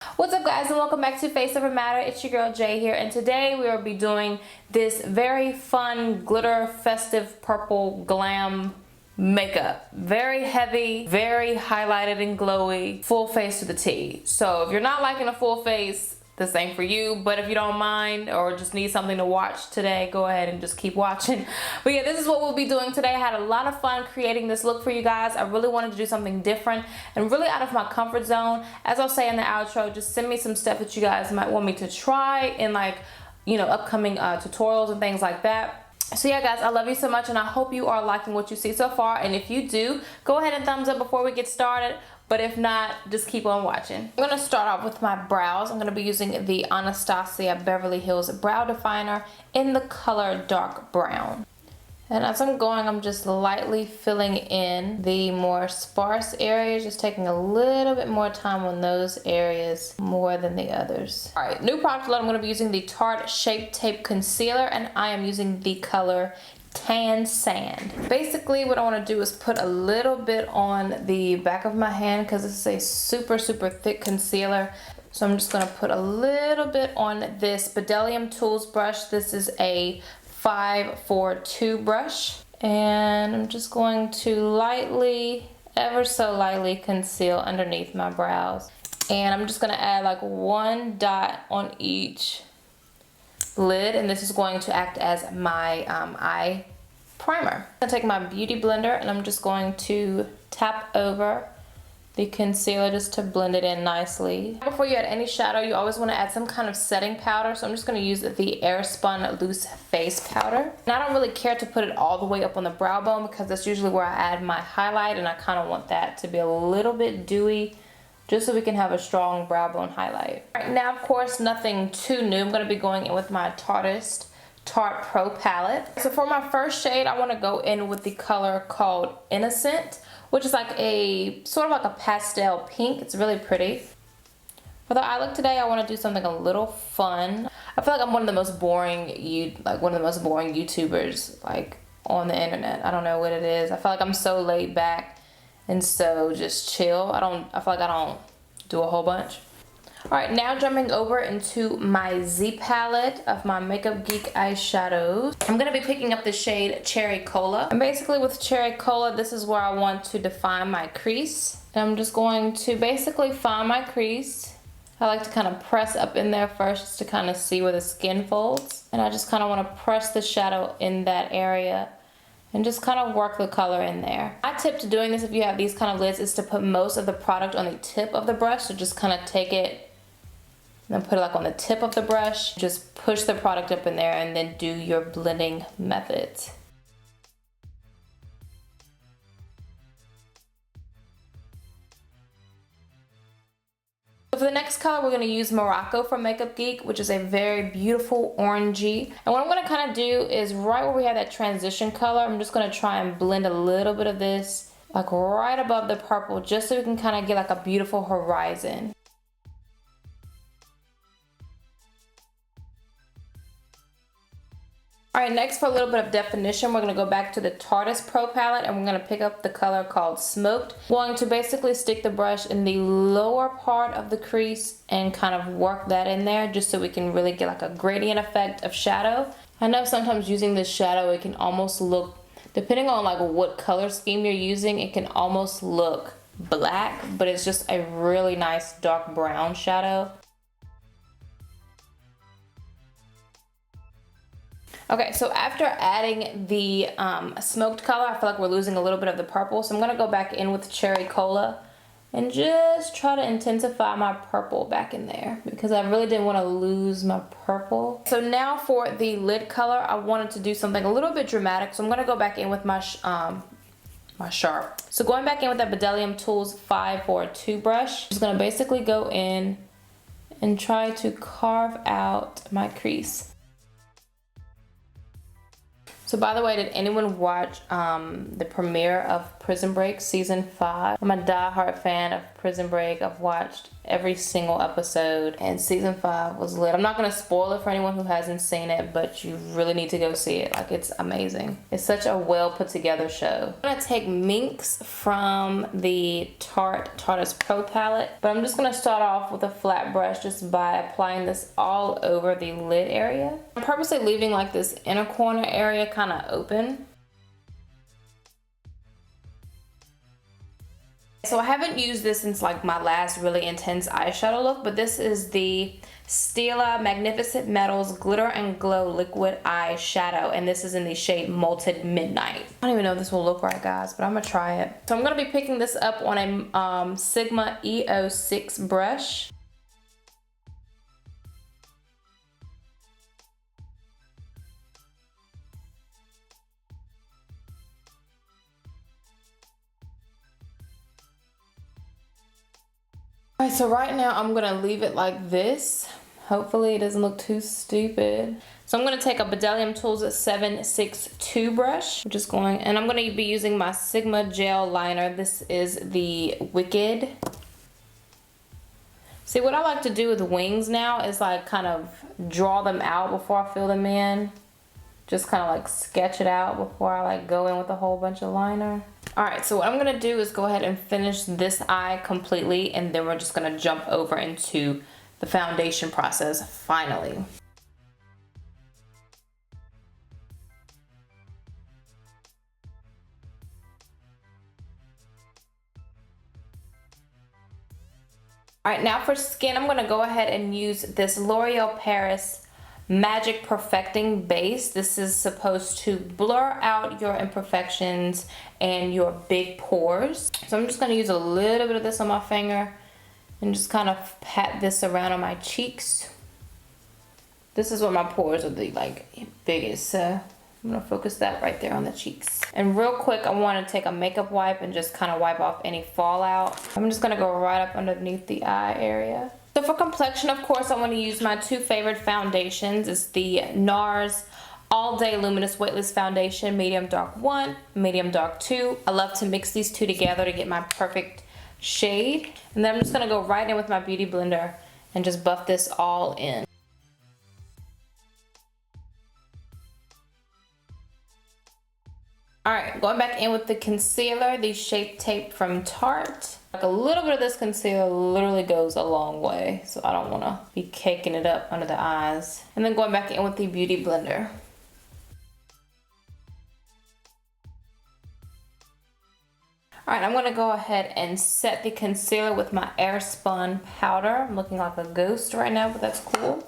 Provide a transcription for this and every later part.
What's up guys, and welcome back to FaceOverMatter. It's your girl Jay here, and today we will be doing this very fun glitter festive purple glam makeup. Very heavy, very highlighted and glowy, full face to the T. So if you're not liking a full face, this ain't for you, but if you don't mind or just need something to watch today, go ahead and just keep watching. But yeah, this is what we'll be doing today. I had a lot of fun creating this look for you guys. I really wanted to do something different and really out of my comfort zone. As I'll say in the outro, just send me some stuff that you guys might want me to try in, like, you know, upcoming tutorials and things like that. So yeah guys, I love you so much, and I hope you are liking what you see so far. And if you do, go ahead and thumbs up before we get started. But if not, just keep on watching. I'm gonna start off with my brows. I'm gonna be using the Anastasia Beverly Hills Brow Definer in the color dark brown. And as I'm going, I'm just lightly filling in the more sparse areas, just taking a little bit more time on those areas more than the others. All right, new product load. I'm gonna be using the Tarte Shape Tape Concealer, and I am using the color Tan Sand. Basically what I want to do is put a little bit on the back of my hand because this is a super thick concealer. So I'm just going to put a little bit on this Bdellium Tools brush. This is a 542 brush, and I'm just going to lightly, ever so lightly, conceal underneath my brows. And I'm just going to add like one dot on each lid, and this is going to act as my eye primer. I'm going to take my beauty blender and I'm just going to tap over the concealer just to blend it in nicely. Before you add any shadow, you always want to add some kind of setting powder, so I'm just going to use the Airspun Loose Face Powder. And I don't really care to put it all the way up on the brow bone because that's usually where I add my highlight, and I kind of want that to be a little bit dewy, just so we can have a strong brow bone highlight. All right, now of course nothing too new. I'm going to be going in with my Tarteist Tarte Pro palette. So for my first shade, I want to go in with the color called Innocent, which is like a sort of like a pastel pink. It's really pretty. For the eye look today, I want to do something a little fun. I feel like I'm one of the most boring YouTubers like on the internet. I don't know what it is. I feel like I'm so laid back and so just chill. I feel like I don't do a whole bunch. Alright, now jumping over into my Z palette of my Makeup Geek eyeshadows. I'm going to be picking up the shade Cherry Cola. And basically with Cherry Cola, this is where I want to define my crease. And I'm just going to basically find my crease. I like to kind of press up in there first just to kind of see where the skin folds. And I just kind of want to press the shadow in that area and just kind of work the color in there. My tip to doing this, if you have these kind of lids, is to put most of the product on the tip of the brush. So just kind of take it and then put it like on the tip of the brush. Just push the product up in there and then do your blending methods. For the next color, we're going to use Morocco from Makeup Geek, which is a very beautiful orangey. And what I'm going to kind of do is right where we have that transition color, I'm just going to try and blend a little bit of this like right above the purple, just so we can kind of get like a beautiful horizon. Alright, next for a little bit of definition, we're going to go back to the Tarteist Pro palette and we're going to pick up the color called Smoked. We're going to basically stick the brush in the lower part of the crease and kind of work that in there just so we can really get like a gradient effect of shadow. I know sometimes using this shadow, it can almost look, depending on like what color scheme you're using, it can almost look black, but it's just a really nice dark brown shadow. Okay, so after adding the smoked color, I feel like we're losing a little bit of the purple. So I'm going to go back in with Cherry Cola and just try to intensify my purple back in there because I really didn't want to lose my purple. So now for the lid color, I wanted to do something a little bit dramatic. So I'm going to go back in with my sharp. So going back in with that Bdellium Tools 542 brush, I'm just going to basically go in and try to carve out my crease. So by the way, did anyone watch the premiere of Prison Break season 5. I'm a diehard fan of Prison Break. I've watched every single episode and season 5 was lit. I'm not gonna spoil it for anyone who hasn't seen it, but you really need to go see it. Like, it's amazing. It's such a well put together show. I'm gonna take Minx from the Tarteist Pro palette, but I'm just gonna start off with a flat brush just by applying this all over the lid area. I'm purposely leaving like this inner corner area kind of open. So I haven't used this since like my last really intense eyeshadow look, but this is the Stilla Magnificent Metals Glitter and Glow Liquid Eyeshadow, and this is in the shade Molten Midnight. I don't even know if this will look right, guys, but I'm gonna try it. So I'm gonna be picking this up on a Sigma E06 brush. Alright, so right now I'm gonna leave it like this. Hopefully it doesn't look too stupid. So I'm gonna take a Bdellium Tools 762 brush. I'm just going, and I'm gonna be using my Sigma gel liner. This is the Wicked. See, what I like to do with wings now is like kind of draw them out before I fill them in. Just kind of like sketch it out before I like go in with a whole bunch of liner. Alright, so what I'm going to do is go ahead and finish this eye completely, and then we're just going to jump over into the foundation process finally. Alright, now for skin, I'm going to go ahead and use this L'Oreal Paris Magic Perfecting Base. This is supposed to blur out your imperfections and your big pores. So I'm just going to use a little bit of this on my finger and just kind of pat this around on my cheeks. This is where my pores are the like biggest, so I'm going to focus that right there on the cheeks. And real quick, I want to take a makeup wipe and just kind of wipe off any fallout. I'm just going to go right up underneath the eye area. So for complexion, of course, I want to use my two favorite foundations. It's the NARS All Day Luminous Weightless Foundation, Medium Dark 1, Medium Dark 2. I love to mix these two together to get my perfect shade. And then I'm just going to go right in with my Beauty Blender and just buff this all in. Alright, going back in with the concealer, the Shape Tape from Tarte. Like a little bit of this concealer literally goes a long way, so I don't want to be caking it up under the eyes. And then going back in with the Beauty Blender. Alright, I'm going to go ahead and set the concealer with my Airspun powder. I'm looking like a ghost right now, but that's cool.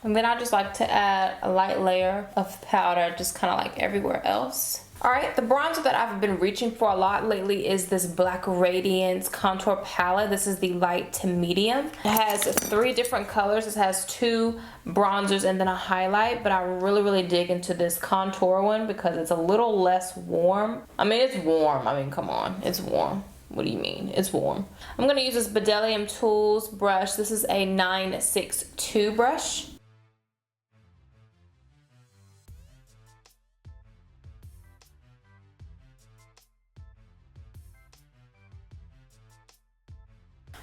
And then I just like to add a light layer of powder, just kind of like everywhere else. Alright, the bronzer that I've been reaching for a lot lately is this Black Radiance Contour Palette. This is the light to medium. It has 3 different colors. It has 2 bronzers and then a highlight, but I really dig into this contour one because it's a little less warm. I mean, it's warm. I mean, come on. It's warm. What do you mean? It's warm. I'm going to use this Bdellium Tools brush. This is a 962 brush.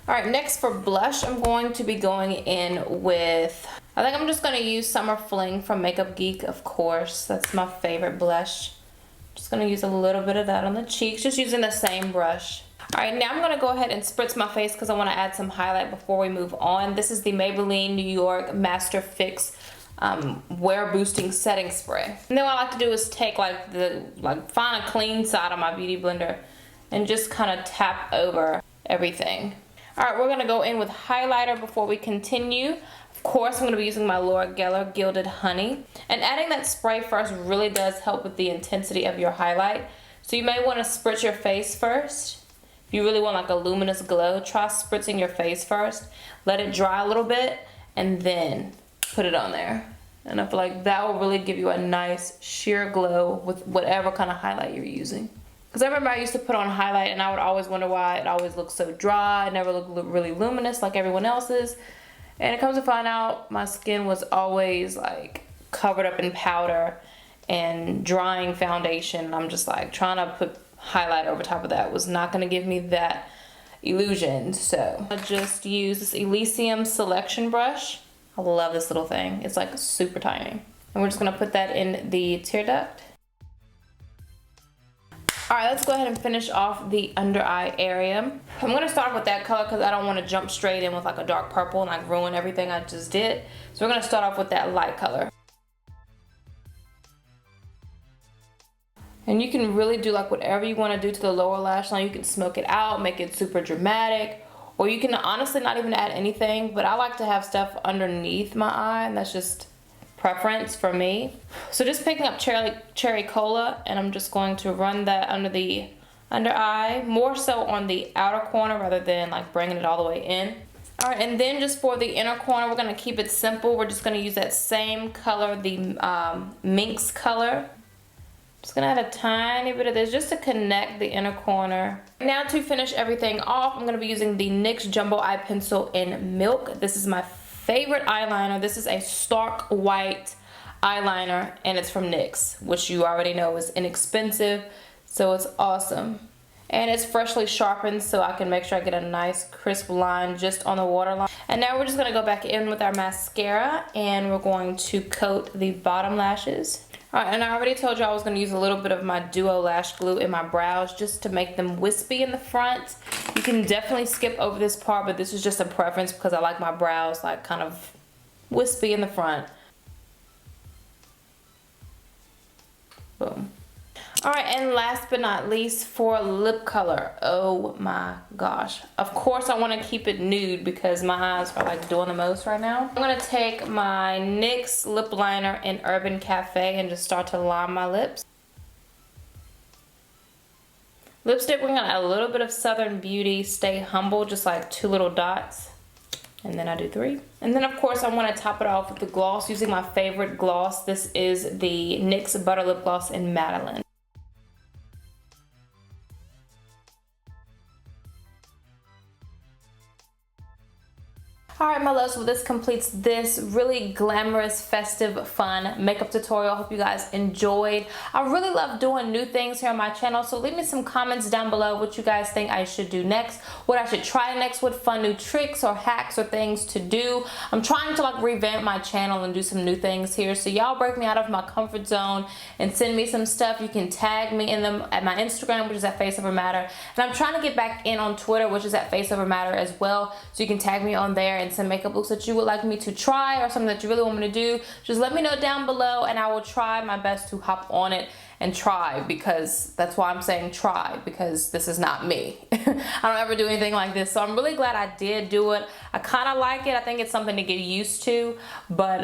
Alright, next for blush, I'm going to be going in with, I think I'm just going to use Summer Fling from Makeup Geek, of course. That's my favorite blush. Just going to use a little bit of that on the cheeks, just using the same brush. Alright, now I'm going to go ahead and spritz my face because I want to add some highlight before we move on. This is the Maybelline New York Master Fix Wear Boosting Setting Spray. And then what I like to do is take find a clean side of my Beauty Blender and just kind of tap over everything. Alright, we're going to go in with highlighter before we continue. Of course, I'm going to be using my Laura Geller Gilded Honey. And adding that spray first really does help with the intensity of your highlight. So you may want to spritz your face first. If you really want like a luminous glow, try spritzing your face first. Let it dry a little bit and then put it on there. And I feel like that will really give you a nice sheer glow with whatever kind of highlight you're using. Because I remember I used to put on highlight and I would always wonder why it always looked so dry. It never looked really luminous like everyone else's. And it comes to find out my skin was always like covered up in powder and drying foundation. I'm just like trying to put highlight over top of that was not going to give me that illusion. So I just use this Elysium selection brush. I love this little thing. It's like super tiny. And we're just going to put that in the tear duct. All right, let's go ahead and finish off the under eye area. I'm gonna start with that color because I don't want to jump straight in with like a dark purple and like ruin everything I just did. So we're gonna start off with that light color. And you can really do like whatever you want to do to the lower lash line. You can smoke it out, make it super dramatic, or you can honestly not even add anything, but I like to have stuff underneath my eye, and that's just preference for me. So just picking up cherry cola, and I'm just going to run that under the under eye, more so on the outer corner rather than like bringing it all the way in. All right, and then just for the inner corner, we're gonna keep it simple. We're just gonna use that same color, the Minx color. Just gonna add a tiny bit of this just to connect the inner corner. Now to finish everything off, I'm gonna be using the NYX Jumbo Eye Pencil in Milk. This is my favorite eyeliner. This is a stark white eyeliner, and it's from NYX, which you already know is inexpensive, so it's awesome. And it's freshly sharpened, so I can make sure I get a nice crisp line just on the waterline. And now we're just gonna go back in with our mascara, and we're going to coat the bottom lashes. All right, and I already told you I was gonna use a little bit of my Duo Lash Glue in my brows just to make them wispy in the front. You can definitely skip over this part, but this is just a preference because I like my brows like kind of wispy in the front. Boom. All right, and last but not least, for lip color. Oh my gosh. Of course I want to keep it nude because my eyes are like doing the most right now. I'm going to take my NYX lip liner in Urban Cafe and just start to line my lips. Lipstick, we're going to add a little bit of Southern Beauty Stay Humble, just like 2 little dots. And then I do 3. And then of course I want to top it off with the gloss using my favorite gloss. This is the NYX Butter Lip Gloss in Madeline. Alright my loves, well this completes this really glamorous, festive, fun makeup tutorial. I hope you guys enjoyed. I really love doing new things here on my channel, so leave me some comments down below what you guys think I should do next, what I should try next, what fun new tricks or hacks or things to do. I'm trying to like revamp my channel and do some new things here, so y'all break me out of my comfort zone and send me some stuff. You can tag me in them at my Instagram, which is at FaceOverMatter, and I'm trying to get back in on Twitter, which is at FaceOverMatter as well, so you can tag me on there and some makeup looks that you would like me to try or something that you really want me to do. Just let me know down below and I will try my best to hop on it and try, because that's why I'm saying try, because this is not me. I don't ever do anything like this, so I'm really glad I did do it. I kind of like it. I think it's something to get used to, but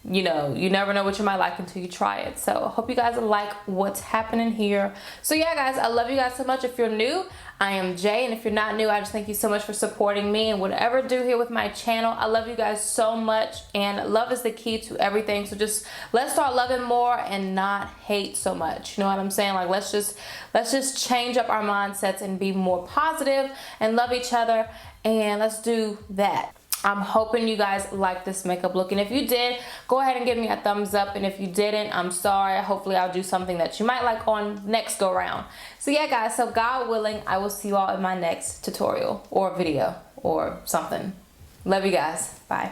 you know, you never know what you might like until you try it. So I hope you guys like what's happening here. So yeah guys, I love you guys so much. If you're new, I am Jay, and if you're not new, I just thank you so much for supporting me and whatever I do here with my channel. I love you guys so much, and love is the key to everything. So just let's start loving more and not hate so much. You know what I'm saying? Like let's just change up our mindsets and be more positive and love each other, and let's do that. I'm hoping you guys like this makeup look, and if you did, go ahead and give me a thumbs up, and if you didn't, I'm sorry. Hopefully I'll do something that you might like on next go round. So yeah guys, so God willing, I will see you all in my next tutorial or video or something. Love you guys. Bye.